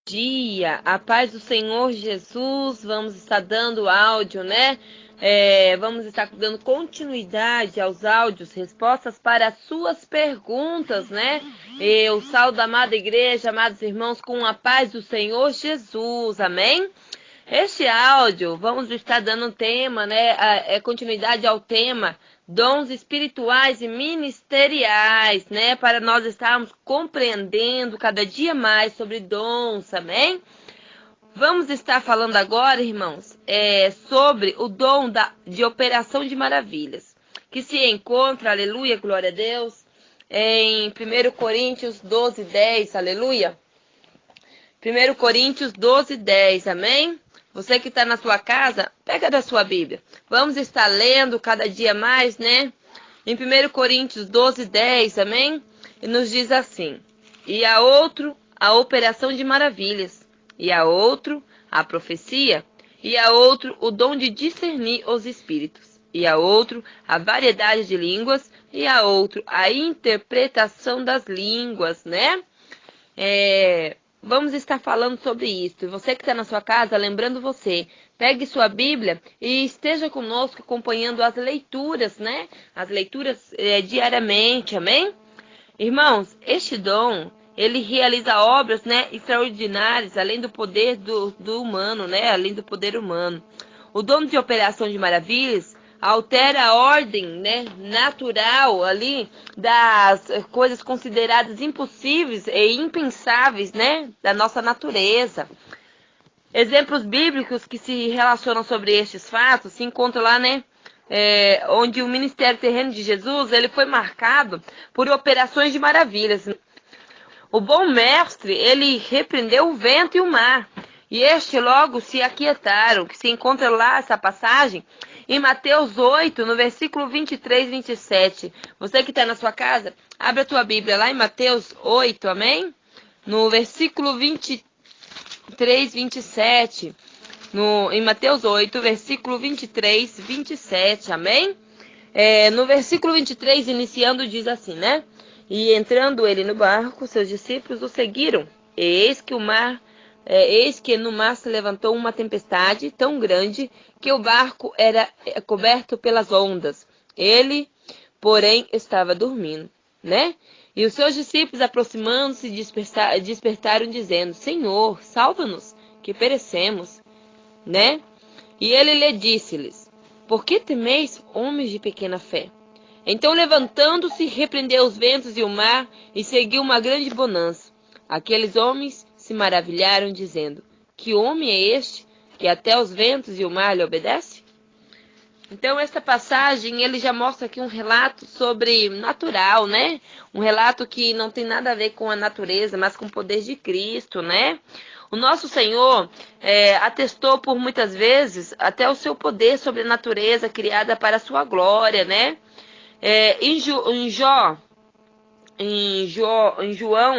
Dia, a paz do Senhor Jesus. Vamos estar dando áudio, né? Vamos estar dando continuidade aos áudios, respostas para as suas perguntas, né? Eu saúdo a amada igreja, amados irmãos, com a paz do Senhor Jesus, amém? Este áudio, vamos estar dando tema, né? Continuidade ao tema dons espirituais e ministeriais, né? Para nós estarmos compreendendo cada dia mais sobre dons, amém? Vamos estar falando agora, irmãos, sobre o dom de operação de maravilhas, que se encontra, aleluia, glória a Deus, em 1 Coríntios 12, 10, aleluia. 1 Coríntios 12, 10, amém? Você que está na sua casa, pega da sua Bíblia. Vamos estar lendo cada dia mais, né? Em 1 Coríntios 12, 10, amém? E nos diz assim: e a outro, a operação de maravilhas, e a outro, a profecia, e a outro, o dom de discernir os espíritos, e a outro, a variedade de línguas, e a outro, a interpretação das línguas, né? Vamos estar falando sobre isso. Você que está na sua casa, lembrando você, pegue sua Bíblia e esteja conosco acompanhando as leituras, né? As leituras diariamente, amém? Irmãos, este dom, ele realiza obras, né, extraordinárias, além do poder do humano, né? Além do poder humano. O dom de operação de maravilhas altera a ordem, né, natural ali das coisas consideradas impossíveis e impensáveis, né, da nossa natureza. Exemplos bíblicos que se relacionam sobre estes fatos se encontram lá, né, onde o ministério terreno de Jesus ele foi marcado por operações de maravilhas. O bom mestre, ele repreendeu o vento e o mar, e este logo se aquietaram, que se encontra lá essa passagem em Mateus 8, no versículo 23 e 27. Você que está na sua casa, abre a tua Bíblia lá em Mateus 8, amém? No versículo 23 e 27. Em Mateus 8, versículo 23 e 27, amém? No versículo 23, iniciando, diz assim, né? E entrando ele no barco, seus discípulos o seguiram. Eis que no mar se levantou uma tempestade tão grande que o barco era coberto pelas ondas. Ele, porém, estava dormindo, né? E os seus discípulos, aproximando-se, despertaram, dizendo: Senhor, salva-nos, que perecemos, né? E ele lhe disse-lhes: por que temeis, homens de pequena fé? Então, levantando-se, repreendeu os ventos e o mar, e seguiu uma grande bonança. Aqueles homens se maravilharam, dizendo: que homem é este, que até os ventos e o mar lhe obedecem? Então, esta passagem, ele já mostra aqui um relato sobre natural, né? Um relato que não tem nada a ver com a natureza, mas com o poder de Cristo, né? O nosso Senhor atestou por muitas vezes até o seu poder sobre a natureza criada para a sua glória, né? Em João,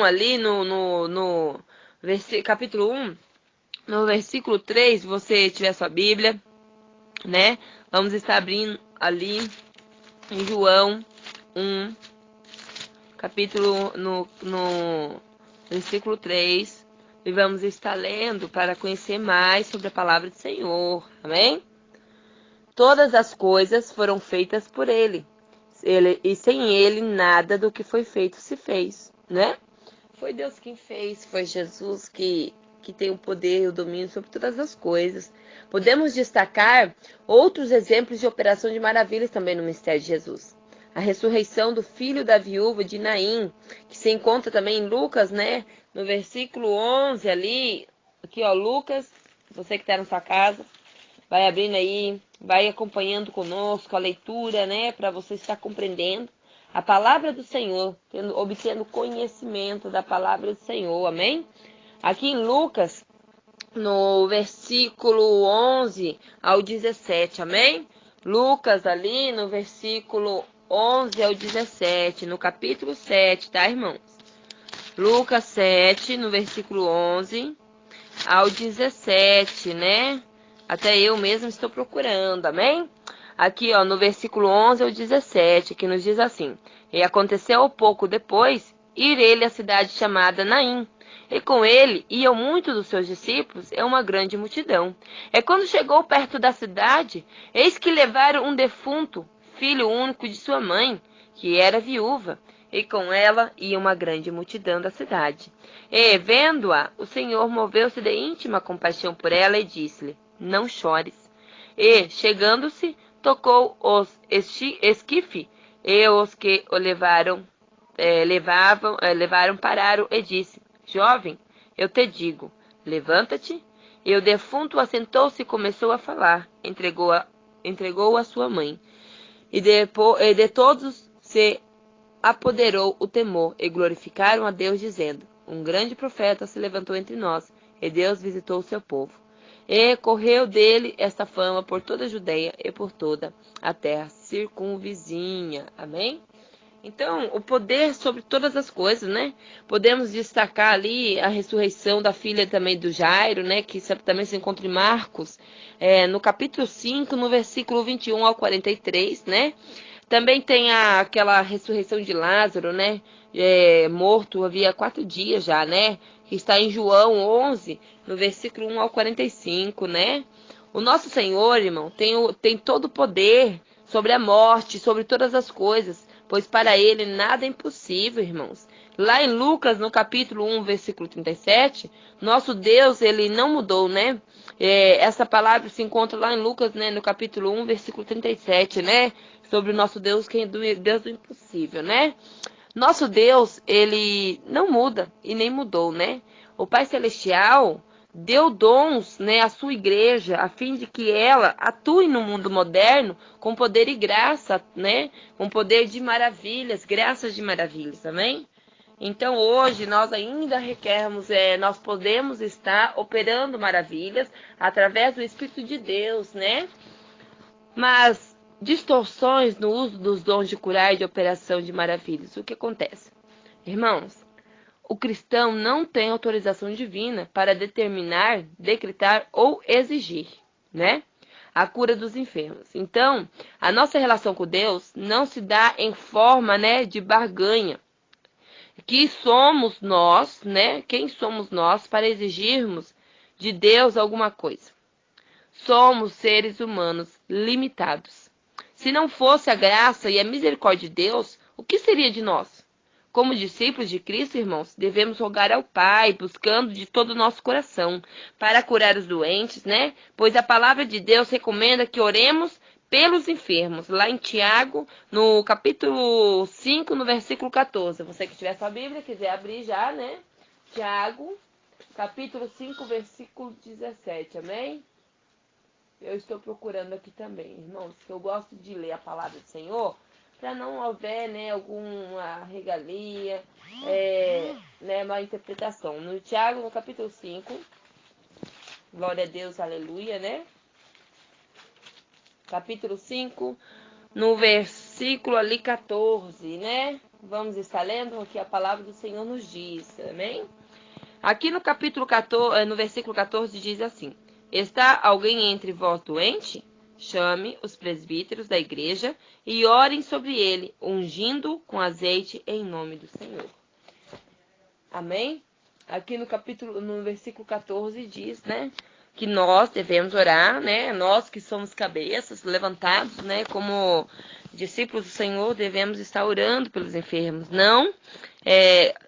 ali no capítulo 1, no versículo 3, se você tiver sua Bíblia, né? Vamos estar abrindo ali em João 1, capítulo no versículo 3, e vamos estar lendo para conhecer mais sobre a palavra do Senhor, amém? Todas as coisas foram feitas por ele, e sem ele nada do que foi feito se fez, né? Foi Deus quem fez, foi Jesus que tem o poder e o domínio sobre todas as coisas. Podemos destacar outros exemplos de operação de maravilhas também no mistério de Jesus. A ressurreição do filho da viúva de Naim, que se encontra também em Lucas, né? No versículo 11 ali, aqui ó, Lucas, você que está na sua casa, vai abrindo aí, vai acompanhando conosco a leitura, né? Para você estar compreendendo a palavra do Senhor, obtendo conhecimento da palavra do Senhor, amém? Aqui em Lucas, no versículo 11 ao 17, amém? Lucas ali no versículo 11 ao 17, no capítulo 7, tá, irmãos? Lucas 7, no versículo 11 ao 17, né? Até eu mesmo estou procurando, amém? Aqui, ó, no versículo 11 ao 17, que nos diz assim: e aconteceu pouco depois, ir ele à cidade chamada Naim, e com ele iam muitos dos seus discípulos e uma grande multidão. E quando chegou perto da cidade, eis que levaram um defunto, filho único de sua mãe, que era viúva, e com ela ia uma grande multidão da cidade. E, vendo-a, o Senhor moveu-se de íntima compaixão por ela e disse-lhe: Não chores. E, chegando-se, tocou os esquife, e os que o levaram pararam e disse: Jovem, eu te digo, levanta-te. E o defunto assentou-se e começou a falar, entregou a sua mãe. E de todos se apoderou o temor, e glorificaram a Deus, dizendo: Um grande profeta se levantou entre nós, e Deus visitou o seu povo. E correu dele esta fama por toda a Judeia e por toda a terra circunvizinha. Amém? Então, o poder sobre todas as coisas, né? Podemos destacar ali a ressurreição da filha também do Jairo, né? Que também se encontra em Marcos, no capítulo 5, no versículo 21 ao 43, né? Também tem aquela ressurreição de Lázaro, né? Morto havia 4 dias já, né? Que está em João 11, no versículo 1 ao 45, né? O nosso Senhor, irmão, tem todo o poder sobre a morte, sobre todas as coisas, pois para ele nada é impossível, irmãos. Lá em Lucas, no capítulo 1, versículo 37, nosso Deus, ele não mudou, né? Essa palavra se encontra lá em Lucas, né, no capítulo 1, versículo 37, né? Sobre o nosso Deus, que é Deus do impossível, né? Nosso Deus, ele não muda e nem mudou, né? O Pai Celestial deu dons, né, à sua igreja, a fim de que ela atue no mundo moderno com poder e graça, né? Com poder de maravilhas, graças de maravilhas, amém? Então hoje nós ainda requeremos, nós podemos estar operando maravilhas através do Espírito de Deus, né? Mas distorções no uso dos dons de curar e de operação de maravilhas, o que acontece? Irmãos, o cristão não tem autorização divina para determinar, decretar ou exigir, né? A cura dos enfermos. Então, a nossa relação com Deus não se dá em forma, né, de barganha. Que somos nós, né? Quem somos nós para exigirmos de Deus alguma coisa? Somos seres humanos limitados. Se não fosse a graça e a misericórdia de Deus, o que seria de nós? Como discípulos de Cristo, irmãos, devemos rogar ao Pai, buscando de todo o nosso coração, para curar os doentes, né? Pois a palavra de Deus recomenda que oremos pelos enfermos. Lá em Tiago, no capítulo 5, no versículo 14. Você que tiver sua Bíblia, quiser abrir já, né? Tiago, capítulo 5, versículo 17. Amém? Eu estou procurando aqui também, irmãos, que eu gosto de ler a palavra do Senhor, para não houver, né, alguma regalia, né, má interpretação. No Tiago, no capítulo 5, glória a Deus, aleluia, né? Capítulo 5, no versículo ali 14, né? Vamos estar lendo o que a palavra do Senhor nos diz, amém? Aqui no capítulo 14, no versículo 14 diz assim: Está alguém entre vós doente? Chame os presbíteros da igreja e orem sobre ele, ungindo com azeite em nome do Senhor. Amém? Aqui no versículo 14 diz, né, que nós devemos orar, né? Nós que somos cabeças, levantados, né, como discípulos do Senhor, devemos estar orando pelos enfermos, não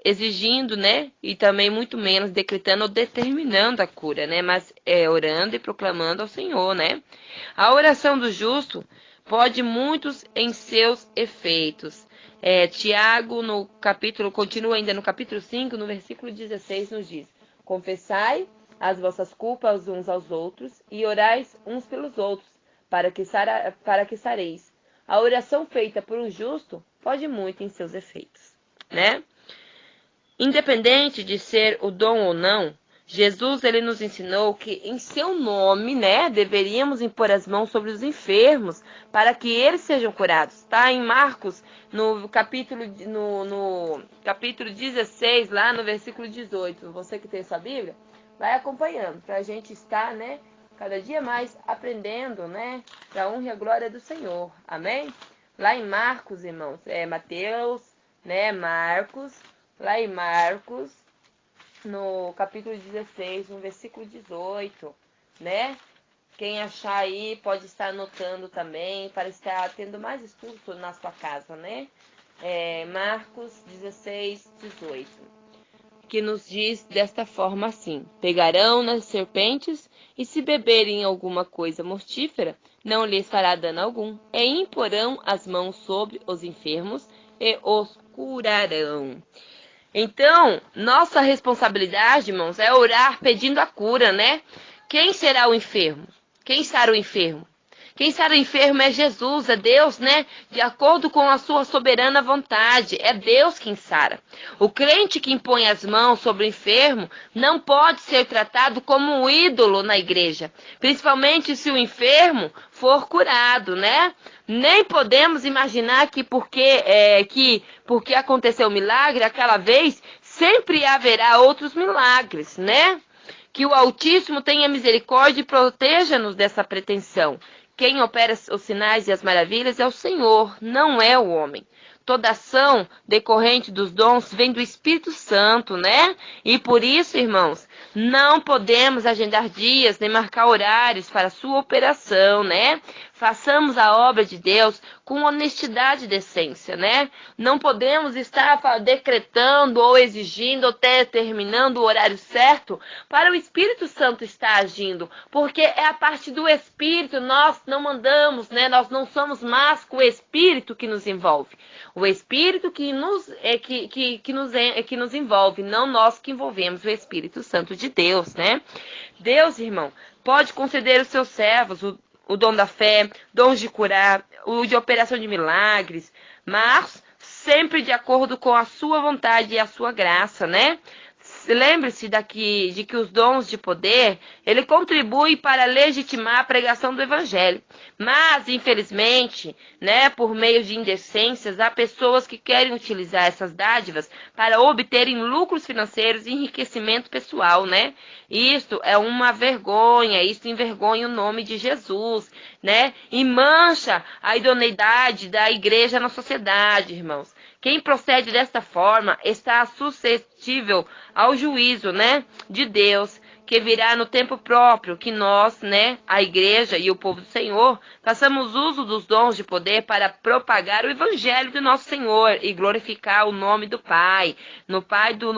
exigindo, né, e também muito menos decretando ou determinando a cura, né, mas orando e proclamando ao Senhor, né. A oração do justo pode muitos em seus efeitos. Tiago, continua ainda no capítulo 5, no versículo 16, nos diz: Confessai as vossas culpas uns aos outros e orais uns pelos outros, para que sareis. A oração feita por um justo pode muito em seus efeitos, né? Independente de ser o dom ou não, Jesus ele nos ensinou que em seu nome, né, deveríamos impor as mãos sobre os enfermos para que eles sejam curados. Tá em Marcos, no capítulo 16, lá no versículo 18. Você que tem sua Bíblia, vai acompanhando para a gente estar, né, cada dia mais aprendendo, né, para a honra e a glória do Senhor. Amém? Lá em Marcos, irmãos, Mateus, né, Marcos, lá em Marcos, no capítulo 16, no versículo 18, né? Quem achar aí pode estar anotando também, para estar tendo mais estudo na sua casa, né? Marcos 16, 18, que nos diz desta forma assim: pegarão nas serpentes, e se beberem alguma coisa mortífera, não lhes fará dano algum, e imporão as mãos sobre os enfermos, e os curarão. Então, nossa responsabilidade, irmãos, é orar pedindo a cura, né? Quem será o enfermo? Quem sara o enfermo? Quem sara o enfermo é Jesus, é Deus, né? De acordo com a sua soberana vontade, é Deus quem sara. O crente que impõe as mãos sobre o enfermo não pode ser tratado como um ídolo na igreja, principalmente se o enfermo for curado, né? Nem podemos imaginar que porque aconteceu o milagre aquela vez, sempre haverá outros milagres, né? Que o Altíssimo tenha misericórdia e proteja-nos dessa pretensão. Quem opera os sinais e as maravilhas é o Senhor, não é o homem. Toda ação decorrente dos dons vem do Espírito Santo, né? E por isso, irmãos, não podemos agendar dias nem marcar horários para a sua operação, né? Façamos a obra de Deus com honestidade e decência, né? Não podemos estar decretando ou exigindo ou determinando o horário certo para o Espírito Santo estar agindo, porque é a parte do Espírito, nós não mandamos, né? Nós não somos mais que o Espírito que nos envolve. O Espírito que nos envolve, não nós que envolvemos o Espírito Santo de Deus, né? Deus, irmão, pode conceder aos seus servos o dom da fé, dons de curar, o de operação de milagres, mas sempre de acordo com a sua vontade e a sua graça, né? Lembre-se de que os dons de poder, ele contribui para legitimar a pregação do evangelho. Mas, infelizmente, né, por meio de indecências, há pessoas que querem utilizar essas dádivas para obterem lucros financeiros e enriquecimento pessoal, né? Isto é uma vergonha, isso envergonha o nome de Jesus, né? E mancha a idoneidade da igreja na sociedade, irmãos. Quem procede desta forma está suscetível ao juízo, né, de Deus, que virá no tempo próprio, que nós, né, a igreja e o povo do Senhor, façamos uso dos dons de poder para propagar o evangelho do nosso Senhor e glorificar o nome do Pai, no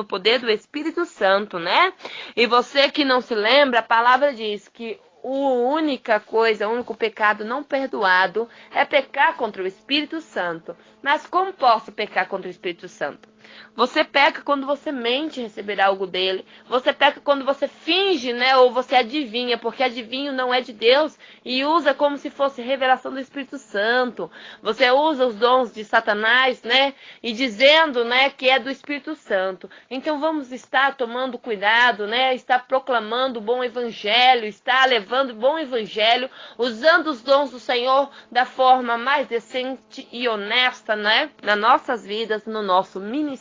poder do Espírito Santo, né? E você que não se lembra, a palavra diz que o único pecado não perdoado é pecar contra o Espírito Santo. Mas como posso pecar contra o Espírito Santo? Você peca quando você mente receber algo dele. Você peca quando você finge, né? Ou você adivinha, porque adivinho não é de Deus e usa como se fosse revelação do Espírito Santo. Você usa os dons de Satanás, né? E dizendo, né, que é do Espírito Santo. Então vamos estar tomando cuidado, né? Estar proclamando o bom evangelho, estar levando o bom evangelho, usando os dons do Senhor da forma mais decente e honesta, né? Nas nossas vidas, no nosso ministério.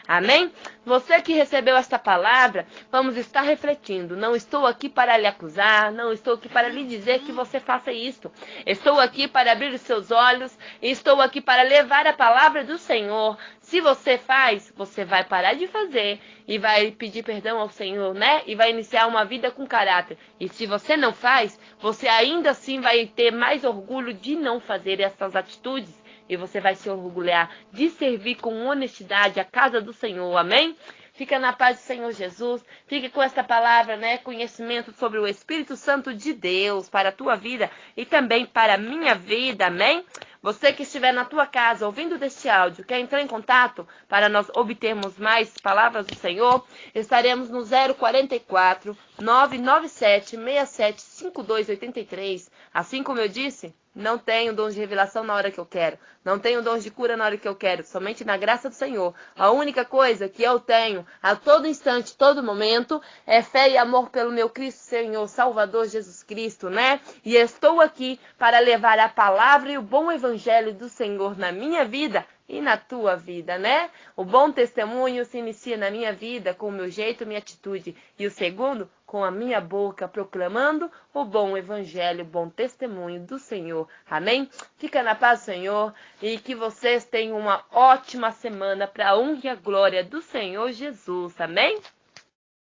Amém? Você que recebeu esta palavra, vamos estar refletindo. Não estou aqui para lhe acusar, não estou aqui para lhe dizer que você faça isto. Estou aqui para abrir os seus olhos, estou aqui para levar a palavra do Senhor. Se você faz, você vai parar de fazer e vai pedir perdão ao Senhor, né? E vai iniciar uma vida com caráter. E se você não faz, você ainda assim vai ter mais orgulho de não fazer essas atitudes. E você vai se orgulhar de servir com honestidade a casa do Senhor. Amém? Fica na paz do Senhor Jesus. Fique com esta palavra, né? Conhecimento sobre o Espírito Santo de Deus para a tua vida e também para a minha vida. Amém? Você que estiver na tua casa ouvindo deste áudio, quer entrar em contato para nós obtermos mais palavras do Senhor? Estaremos no 044 997 67 5283. Assim como eu disse, não tenho dons de revelação na hora que eu quero. Não tenho dons de cura na hora que eu quero. Somente na graça do Senhor. A única coisa que eu tenho a todo instante, todo momento, é fé e amor pelo meu Cristo Senhor, Salvador Jesus Cristo, né? E estou aqui para levar a palavra e o bom evangelho do Senhor na minha vida e na tua vida, né? O bom testemunho se inicia na minha vida com o meu jeito, minha atitude. E o segundo, com a minha boca, proclamando o bom evangelho, o bom testemunho do Senhor. Amém? Fica na paz do Senhor e que vocês tenham uma ótima semana para a honra e a glória do Senhor Jesus. Amém?